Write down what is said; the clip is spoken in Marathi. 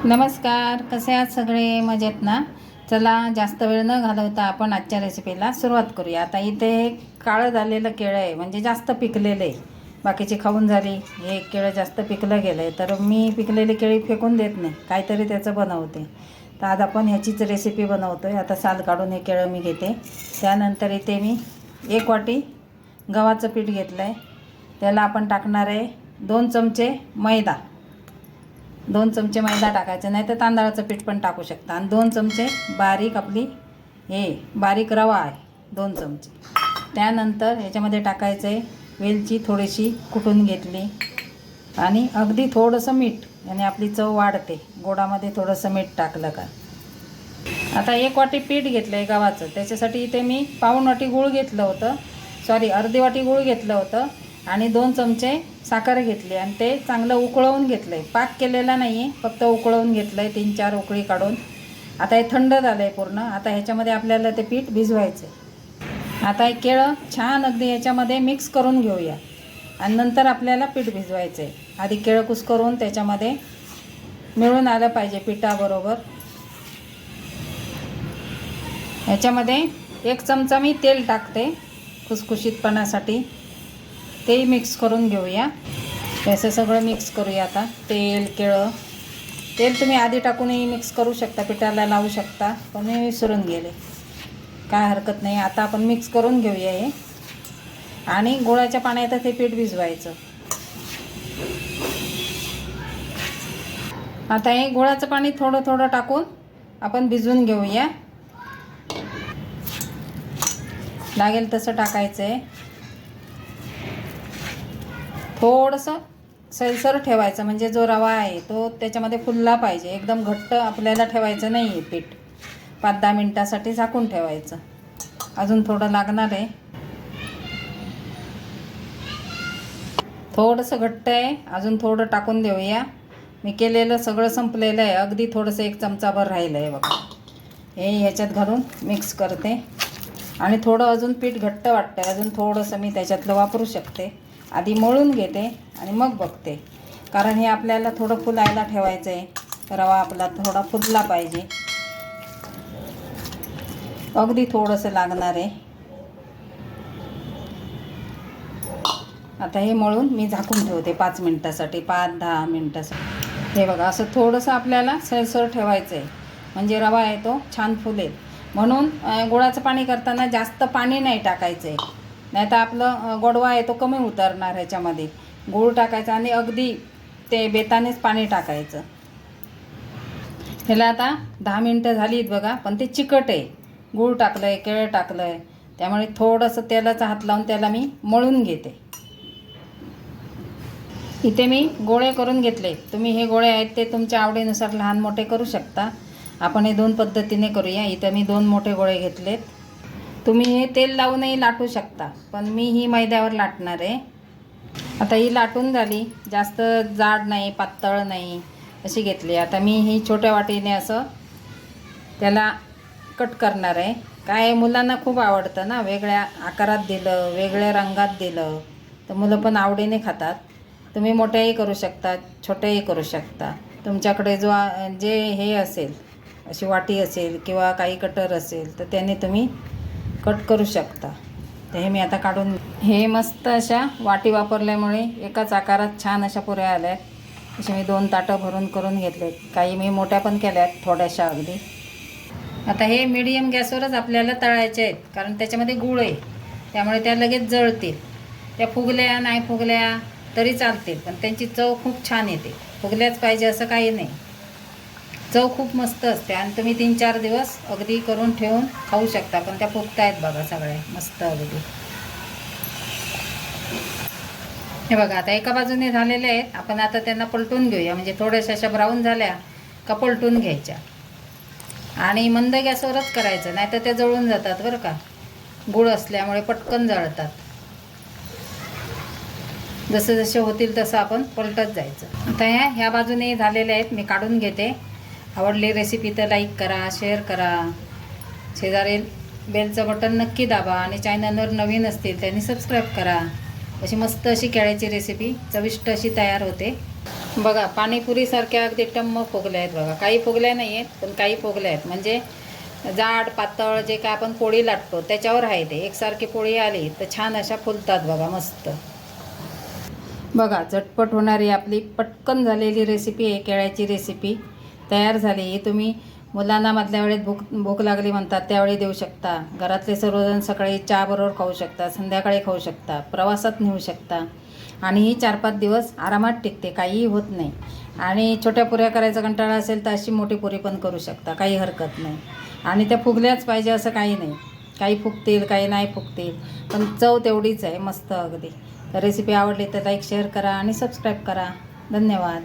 नमस्कार, कसे आहात सगळे? मजेत ना? चला जास्त वेळ न घालवता आपण आजच्या रेसिपीला सुरुवात करूया. आता इथे काळं झालेलं केळं आहे, म्हणजे जास्त पिकलेलं आहे. बाकीची खाऊन झाली, हे केळं जास्त पिकलं गेलं आहे, तर मी पिकलेली केळी फेकून देत नाही, काहीतरी त्याचं बनवते. तर आज आपण ह्याचीच रेसिपी बनवतो आहे. आता साल काढून हे केळं मी घेते. त्यानंतर इथे मी 1 वाटी गव्हाचं पीठ घेतलं आहे. त्याला आपण टाकणार आहे 2 चमचे मैदा. 2 चमचे मैदा टाकायचं, नाही तर तांदळाचं पीठ पण टाकू शकता. आणि 2 चमचे बारीक बारीक रवा आहे, 2 चमचे. त्यानंतर याच्यामध्ये टाकायचं आहे वेलची थोडीशी कुटून घेतली आणि अगदी थोडंसं मीठ, याने आपली चव वाढते. गोडामध्ये थोडंसं मीठ टाकलं का. आता 1 वाटी पीठ घेतलं आहे गव्हाचं, त्याच्यासाठी इथे मी पाऊण वाटी गूळ घेतलं होतं, अर्धी वाटी गूळ घेतलं होतं आणि 2 चमचे साखर घेतली आणि ते चांगलं उकळवून घेतलं आहे. पाक केलेला नाही आहे, फक्त उकळवून घेतलं आहे 3-4 उकळी काढून. आता हे थंड झालं आहे पूर्ण. आता ह्याच्यामध्ये आपल्याला ते पीठ भिजवायचं आहे. आता हे केळं छान अगदी ह्याच्यामध्ये मिक्स करून घेऊया आणि नंतर आपल्याला पीठ भिजवायचं आहे. आधी केळं कुस्करून त्याच्यामध्ये मिळून आलं पाहिजे पिठाबरोबर. ह्याच्यामध्ये 1 चमचा मी तेल टाकते खुसखुशीतपणासाठी. ते मिक्स करून घेऊया. असं सगळं मिक्स करूया. आता तेल तुम्ही आधी टाकूनही मिक्स करू शकता, पिठाला लावू शकता, पण मी विसरून गेले, काय हरकत नाही. आता आपण मिक्स करून घेऊया हे आणि गुळाच्या पाण्यात हे पीठ भिजवायचं. आता हे गुळाचं पाणी थोडं थोडं टाकून आपण भिजवून घेऊया. लागेल तसं टाकायचं आहे. थोडंसं सैलसर ठेवायचं, म्हणजे जो रवा आहे तो त्याच्यामध्ये फुलला पाहिजे. एकदम घट्ट आपल्याला ठेवायचं नाही आहे पीठ. 5-10 मिनटासाठी झाकून ठेवायचं. अजून थोडं लागणार आहे, थोडंसं घट्ट आहे, अजून थोडं टाकून देऊया. मी केलेलं सगळं संपलेलं आहे, अगदी थोडंसं 1 चमचाभर राहिलं आहे बघा. हे ह्याच्यात घालून मिक्स करते आणि थोडं अजून पीठ घट्ट वाटतं, अजून थोडंसं मी त्याच्यातलं वापरू शकते. आधी मळून घेते आणि मग बघते, कारण हे आपल्याला थोडं फुलायला ठेवायचं आहे. रवा आपला थोडा फुलला पाहिजे. अगदी थोडंसं लागणार आहे. आता हे मळून मी झाकून ठेवते 5 मिनटासाठी, 5-10 मिनटासाठी. हे बघा, असं थोडंसं आपल्याला सैलसर ठेवायचं आहे, म्हणजे रवा आहे तो छान फुलेल. म्हणून गुळाचं पाणी करताना जास्त पाणी नाही टाकायचं आहे, नाही तर आपलं गोडवा आहे तो कमी उतरणार. ह्याच्यामध्ये गूळ टाकायचा आणि अगदी ते बेतानेच पाणी टाकायचं. ह्याला आता 10 मिनटं झालीत बघा, पण ते चिकट आहे. गूळ टाकलं आहे, केळं टाकलं आहे, त्यामुळे थोडंसं तेलाचा हात लावून त्याला मी मळून घेते. इथे मी गोळे करून घेतले. तुम्ही हे गोळे आहेत ते तुमच्या आवडीनुसार लहान मोठे करू शकता. आपण हे 2 पद्धतीने करूया. इथं मी 2 मोठे गोळे घेतलेत. तुम्ही हे तेल लावूनही लाटू शकता, पण मी ही मैद्यावर लाटणार आहे. आता ही लाटून झाली, जास्त जाड नाही पातळ नाही अशी घेतली. आता मी ही छोट्या वाटीने असं त्याला कट करणार आहे. काय मुलांना खूप आवडतं ना, वेगळ्या आकारात दिलं, वेगळ्या रंगात दिलं तर मुलं पण आवडीने खातात. तुम्ही मोठ्याही करू शकता, छोट्याही करू शकता. तुमच्याकडे जे हे असेल, अशी वाटी असेल किंवा काही कटर असेल तर त्याने तुम्ही कट करू शकता. तर हे मी आता काढून, हे मस्त अशा वाटी वापरल्यामुळे एकाच आकारात छान अशा पुऱ्या आल्या. असे मी 2 ताटं भरून करून घेतलेत. काही मी मोठ्या पण केल्यात, थोड्याशा अगदी. आता हे मीडियम गॅसवरच आपल्याला तळायचे आहेत, कारण त्याच्यामध्ये गूळ आहे, त्यामुळे त्या लगेच जळतील. त्या फुगल्या नाही फुगल्या तरी चालतील, पण त्यांची चव खूप छान येते. फुगल्याच पाहिजे असं काही नाही, चव खूप मस्त असते. आणि तुम्ही 3-4 दिवस अगदी करून ठेवून खाऊ शकता. पण त्या फुगतायत बघा सगळ्या मस्त अगदी. हे बघा, आता एका बाजूने झालेले आहेत. आपण आता त्यांना पलटून घेऊया, म्हणजे थोड्याशा अशा ब्राऊन झाल्या का पलटून घ्यायच्या. आणि मंद गॅसवरच करायचं, नाही तर त्या जळून जातात बरं का. गूळ असल्यामुळे पटकन जळतात. जसे जसे होतील तसं आपण पलटत जायचं. आता ह्या बाजूने झालेले आहेत, मी काढून घेते. आवडली रेसिपी तर लाईक करा, शेअर करा, शेजारी बेलचं बटन नक्की दाबा आणि चॅनलवर नवीन असतील त्यांनी सबस्क्राईब करा. अशी मस्त अशी केळ्याची रेसिपी चविष्ट अशी तयार होते. बघा पाणीपुरीसारख्या अगदी टम्म फुगल्या आहेत बघा. काही फुगल्या नाही आहेत पण काही फुगल्या आहेत. म्हणजे जाड पातळ जे काय आपण पोळी लाटतो त्याच्यावर आहे ते. एकसारखी पोळी आली तर छान अशा फुलतात बघा मस्त. बघा झटपट होणारी आपली पटकन झालेली रेसिपी आहे. केळ्याची रेसिपी तयार झाली. तुम्ही मुलांना मधल्या वेळेत भूक लागली म्हणतात त्यावेळी देऊ शकता. घरातले सर्वजण सकाळी चहाबरोबर खाऊ शकता, संध्याकाळी खाऊ शकता, प्रवासात नेऊ शकता आणि ही 4-5 दिवस आरामात टिकते, काहीही होत नाही. आणि छोट्या पुऱ्या करायचा कंटाळा असेल तर अशी मोठी पुरी पण करू शकता, काही हरकत नाही. आणि त्या फुगल्याच पाहिजे असं काही नाही. काही फुगतील काही नाही फुगतील, पण चव तेवढीच आहे मस्त अगदी. तर रेसिपी आवडली तर लाईक शेअर करा आणि सबस्क्राईब करा. धन्यवाद.